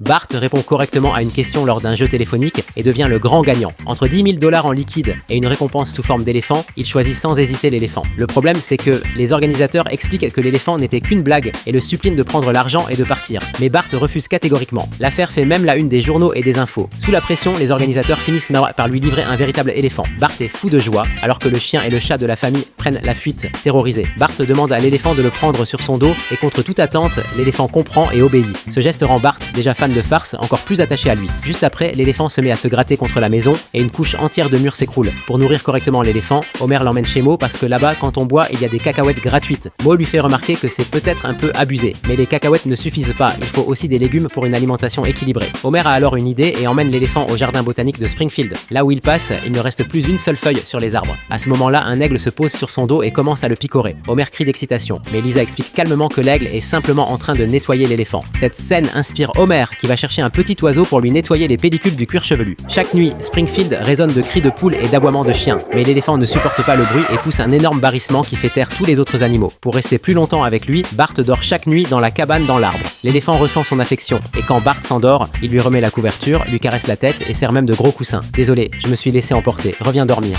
Bart répond correctement à une question lors d'un jeu téléphonique et devient le grand gagnant. Entre 10 000 $ en liquide et une récompense sous forme d'éléphant, il choisit sans hésiter l'éléphant. Le problème, c'est que les organisateurs expliquent que l'éléphant n'était qu'une blague et le supplient de prendre l'argent et de partir. Mais Bart refuse catégoriquement. L'affaire fait même la une des journaux et des infos. Sous la pression, les organisateurs finissent par lui livrer un véritable éléphant. Bart est fou de joie, alors que le chien et le chat de la famille prennent la fuite, terrorisés. Bart demande à l'éléphant de le prendre sur son dos et contre toute attente, l'éléphant comprend et obéit. Ce geste rend Bart, déjà fan de farce, encore plus attaché à lui. Juste après, l'éléphant se met à se gratter contre la maison et une couche entière de murs s'écroule. Pour nourrir correctement l'éléphant, Homer l'emmène chez Moe parce que là-bas, quand on boit, il y a des cacahuètes gratuites. Moe lui fait remarquer que c'est peut-être un peu abusé, mais les cacahuètes ne suffisent pas, il faut aussi des légumes pour une alimentation équilibrée. Homer a alors une idée et emmène l'éléphant au jardin botanique de Springfield. Là où il passe, il ne reste plus une seule feuille sur les arbres. À ce moment-là, un aigle se pose sur son dos et commence à le picorer. Homer crie d'excitation, mais Lisa explique calmement que l'aigle est simplement en train de nettoyer l'éléphant. Cette scène inspire Homer qui va chercher un petit oiseau pour lui nettoyer les pellicules du cuir chevelu. Chaque nuit, Springfield résonne de cris de poules et d'aboiements de chiens, mais l'éléphant ne supporte pas le bruit et pousse un énorme barrissement qui fait taire tous les autres animaux. Pour rester plus longtemps avec lui, Bart dort chaque nuit dans la cabane dans l'arbre. L'éléphant ressent son affection, et quand Bart s'endort, il lui remet la couverture, lui caresse la tête et sert même de gros coussins. Désolé, je me suis laissé emporter, reviens dormir.